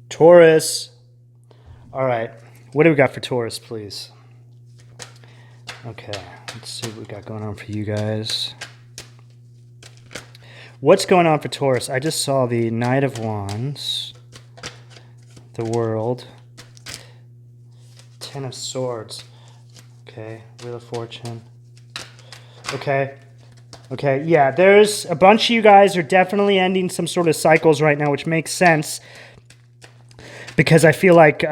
Taurus. All right. What do we got for Taurus, please? Okay. Let's see what we got going on for you guys. What's going on for Taurus? I just saw the Knight of Wands, the World, Ten of Swords. Okay. Wheel of Fortune. Okay. Okay, yeah, there's a bunch of you guys are definitely ending some sort of cycles right now, which makes sense because I feel like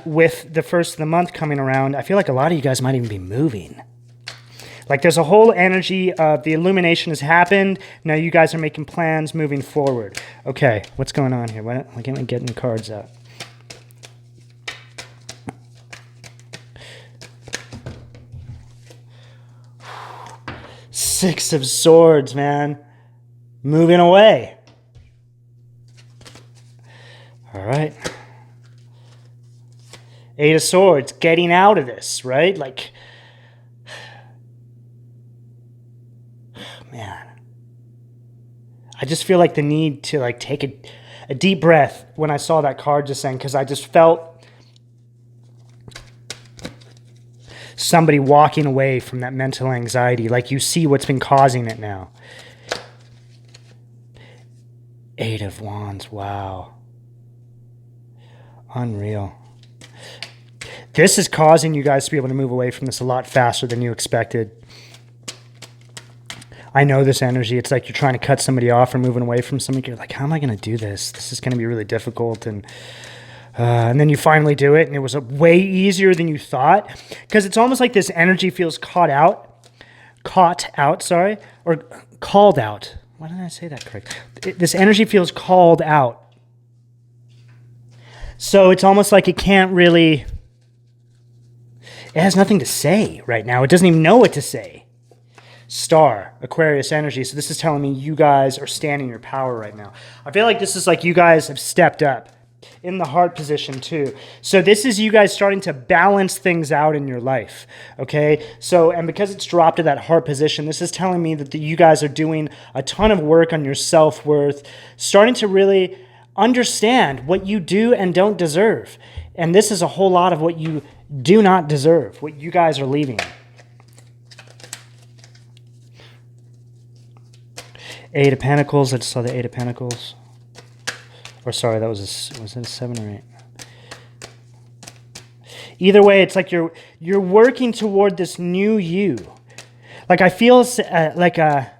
with the first of the month coming around, I feel like a lot of you guys might even be moving. Like there's a whole energy of the illumination has happened. Now you guys are making plans moving forward. Okay, what's going on here? Why can't we get the cards out? Six of Swords, man. Moving away. All right. Eight of Swords. Getting out of this, right? Like, man. I just feel like the need to like take a deep breath when I saw that card just saying, because I just felt somebody walking away from that mental anxiety. Like you see what's been causing it now. Eight of Wands. Wow. Unreal. This is causing you guys to be able to move away from this a lot faster than you expected. I know this energy. It's like you're trying to cut somebody off or moving away from somebody. You're like, how am I going to do this? This is going to be really difficult. And then you finally do it, and it was way easier than you thought. Because it's almost like this energy feels caught out, or called out. Why didn't I say that correct? This energy feels called out. So it's almost like it can't really, it has nothing to say right now. It doesn't even know what to say. Star, Aquarius energy. So this is telling me you guys are standing in your power right now. I feel like this is like you guys have stepped up. In the heart position too. So this is you guys starting to balance things out in your life. Okay. So, and because it's dropped to that heart position, this is telling me that you guys are doing a ton of work on your self-worth, starting to really understand what you do and don't deserve. And this is a whole lot of what you do not deserve, what you guys are leaving. Eight of Pentacles. I just saw the Eight of Pentacles. Or sorry, that was it a 7 or 8? Either way, it's like you're working toward this new you. Like I feel there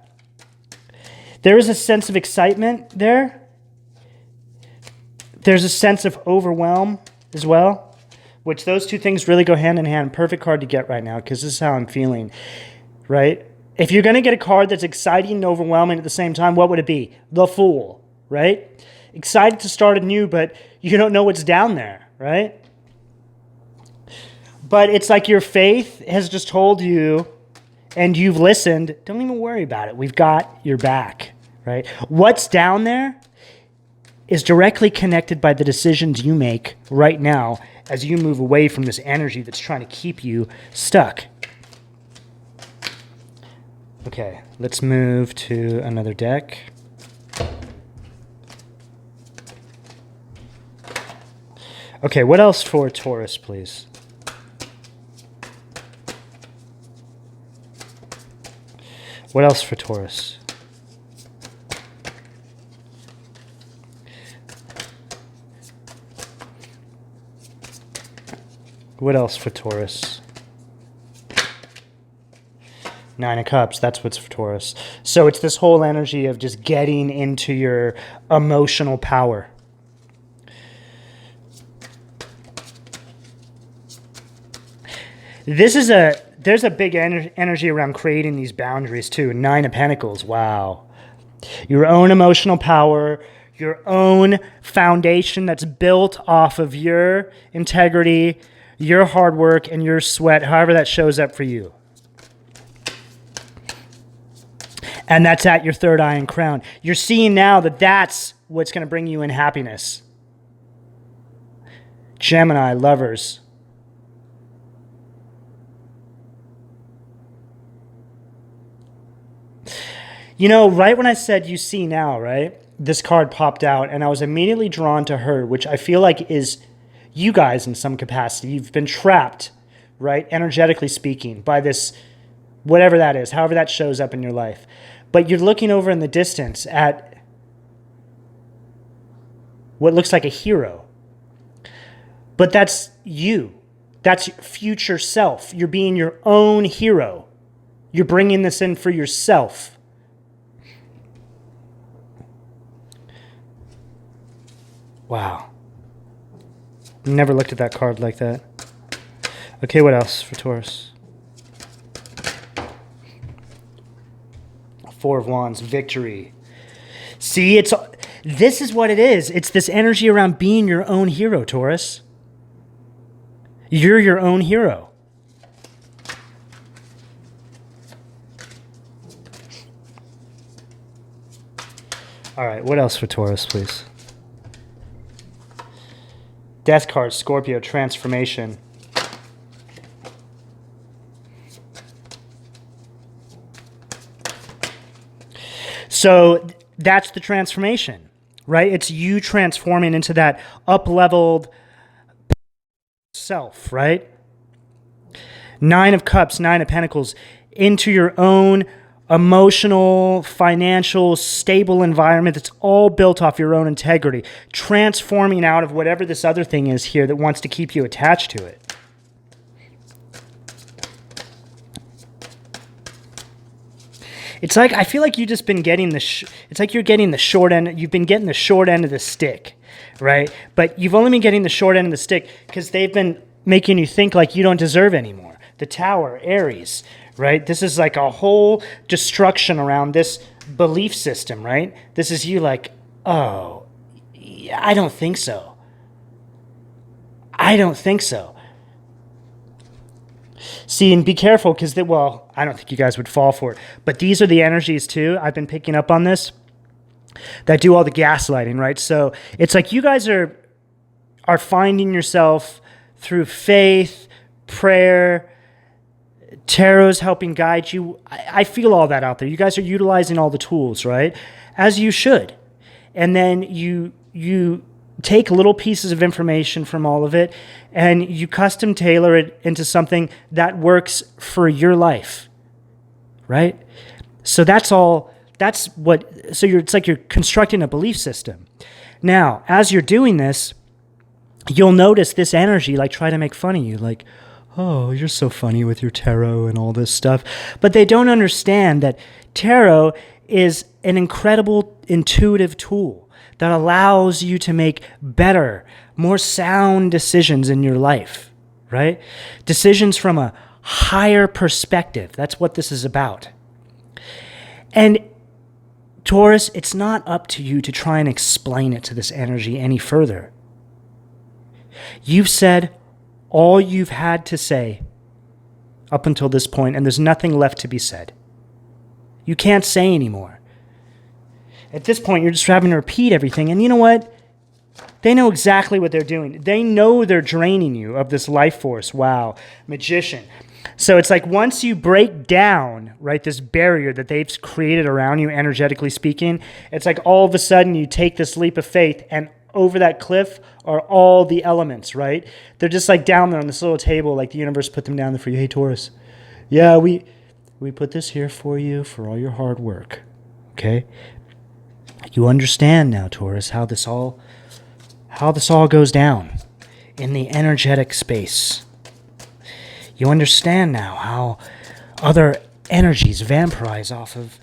is a sense of excitement there. There's a sense of overwhelm as well, which those two things really go hand in hand. Perfect card to get right now because this is how I'm feeling, right? If you're going to get a card that's exciting and overwhelming at the same time, what would it be? The Fool, right? Excited to start anew, but you don't know what's down there, right? But it's like your faith has just told you, and you've listened, don't even worry about it. We've got your back, right? What's down there is directly connected by the decisions you make right now as you move away from this energy that's trying to keep you stuck. Okay, let's move to another deck. Okay, what else for Taurus, please? What else for Taurus? What else for Taurus? Nine of Cups, that's what's for Taurus. So it's this whole energy of just getting into your emotional power. There's a big energy around creating these boundaries too. Nine of Pentacles, wow. Your own emotional power, your own foundation that's built off of your integrity, your hard work, and your sweat, however that shows up for you. And that's at your third eye and crown. You're seeing now that that's what's going to bring you in happiness. Gemini, lovers. You know, right when I said you see now, right? this card popped out, and I was immediately drawn to her, which I feel like is you guys in some capacity. You've been trapped, right, energetically speaking, by this, whatever that is, however that shows up in your life. But you're looking over in the distance at what looks like a hero. But that's you. That's future self. You're being your own hero. You're bringing this in for yourself. Wow. Never looked at that card like that. Okay, what else for Taurus? Four of Wands, victory. See, this is what it is. It's this energy around being your own hero, Taurus. You're your own hero. All right, what else for Taurus, please? Death card, Scorpio, transformation. So that's the transformation, right? It's you transforming into that up-leveled self, right? Nine of Cups, Nine of Pentacles, into your own emotional, financial, stable environment that's all built off your own integrity, transforming out of whatever this other thing is here that wants to keep you attached to it. It's like, I feel like you've just been getting it's like you're getting the short end, you've been getting the short end of the stick, right? But you've only been getting the short end of the stick because they've been making you think like you don't deserve anymore. The Tower, Aries, right? This is like a whole destruction around this belief system, right? This is you like, oh, I don't think so. I don't think so. See, and be careful because, well, I don't think you guys would fall for it. But these are the energies, too. I've been picking up on this that do all the gaslighting, right? So it's like you guys are finding yourself through faith, prayer, tarot's helping guide you. I feel all that out there. You guys are utilizing all the tools, right? As you should. And then you take little pieces of information from all of it and you custom tailor it into something that works for your life, right? So it's like you're constructing a belief system. Now, as you're doing this, you'll notice this energy like try to make fun of you, like, oh, you're so funny with your tarot and all this stuff. But they don't understand that tarot is an incredible intuitive tool that allows you to make better, more sound decisions in your life, right? Decisions from a higher perspective. That's what this is about. And Taurus, it's not up to you to try and explain it to this energy any further. You've said all you've had to say up until this point, and there's nothing left to be said. You can't say anymore. At this point, you're just having to repeat everything. And you know what? They know exactly what they're doing. They know they're draining you of this life force. Wow. Magician. So it's like once you break down, right, this barrier that they've created around you, energetically speaking, it's like all of a sudden you take this leap of faith and over that cliff are all the elements, right? They're just like down there on this little table, like the universe put them down there for you. Hey, Taurus. Yeah, we put this here for you for all your hard work. Okay? You understand now, Taurus, how this all goes down in the energetic space. You understand now how other energies vampirize off of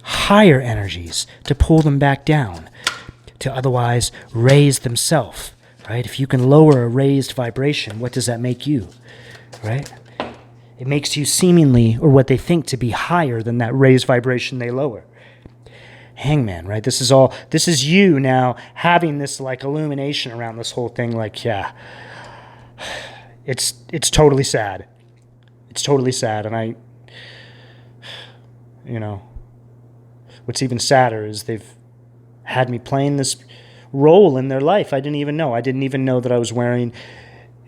higher energies to pull them back down, to otherwise raise themselves, right? If you can lower a raised vibration, what does that make you, right? It makes you seemingly, or what they think to be higher than that raised vibration they lower. Hangman, right? This is you now having this like illumination around this whole thing. Like, yeah, it's totally sad. It's totally sad. And what's even sadder is they've had me playing this role in their life. I didn't even know. I didn't even know that I was wearing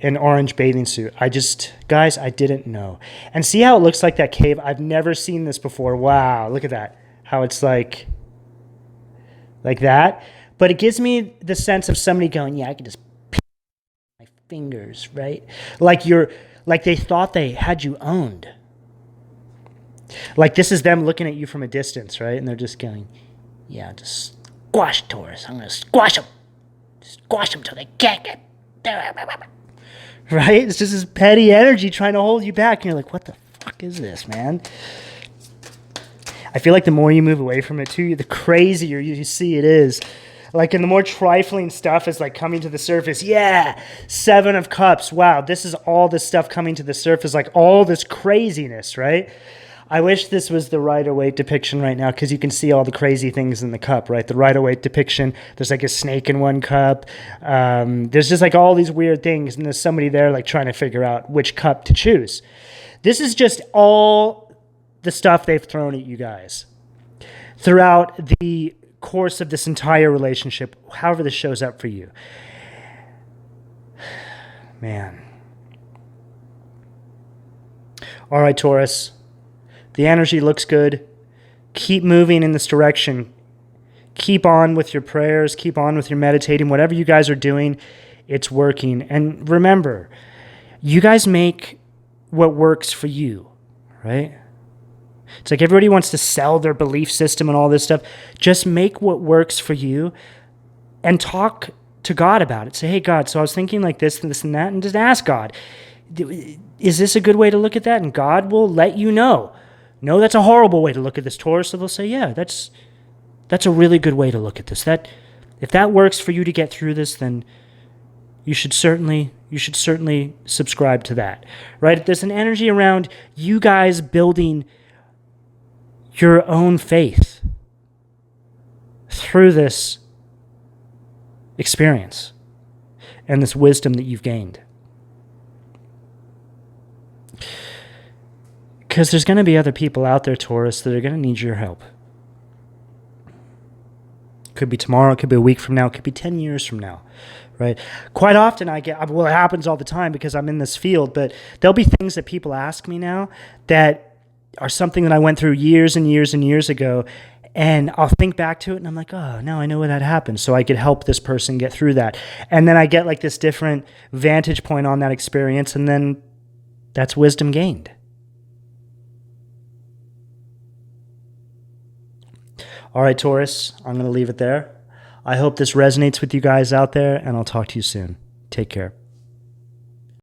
an orange bathing suit. I didn't know. And see how it looks like that cave? I've never seen this before. Wow, look at that. How it's like like that. But it gives me the sense of somebody going, yeah, I can just peel my fingers, right? Like they thought they had you owned. Like this is them looking at you from a distance, right? And they're just going, yeah, just squash Taurus. I'm going to squash them. Squash them till they can't get there. Right? It's just this petty energy trying to hold you back. And you're like, what the fuck is this, man? I feel like the more you move away from it too, the crazier you see it is. Like, and the more trifling stuff is like coming to the surface. Yeah, 7 of Cups. Wow, this is all this stuff coming to the surface, like all this craziness, right? I wish this was the Rider-Waite depiction right now because you can see all the crazy things in the cup, right? The Rider-Waite depiction, there's like a snake in one cup. There's just like all these weird things, and there's somebody there like trying to figure out which cup to choose. This is just all the stuff they've thrown at you guys throughout the course of this entire relationship, however this shows up for you. Man. All right, Taurus. The energy looks good. Keep moving in this direction. Keep on with your prayers. Keep on with your meditating. Whatever you guys are doing, it's working. And remember, you guys make what works for you, right? It's like everybody wants to sell their belief system and all this stuff. Just make what works for you and talk to God about it. Say, hey, God, so I was thinking like this and this and that, and just ask God, is this a good way to look at that? And God will let you know. No, that's a horrible way to look at this, Taurus. So they'll say, yeah, that's a really good way to look at this. That if that works for you to get through this, then you should certainly subscribe to that, right? There's an energy around you guys building your own faith through this experience and this wisdom that you've gained. Because there's going to be other people out there, Taurus, that are going to need your help. Could be tomorrow, it could be a week from now, it could be 10 years from now, right? Quite often it happens all the time because I'm in this field, but there'll be things that people ask me now that are something that I went through years and years and years ago, and I'll think back to it and I'm like, oh, now I know why that happened, so I could help this person get through that. And then I get like this different vantage point on that experience, and then that's wisdom gained. All right, Taurus, I'm going to leave it there. I hope this resonates with you guys out there, and I'll talk to you soon. Take care.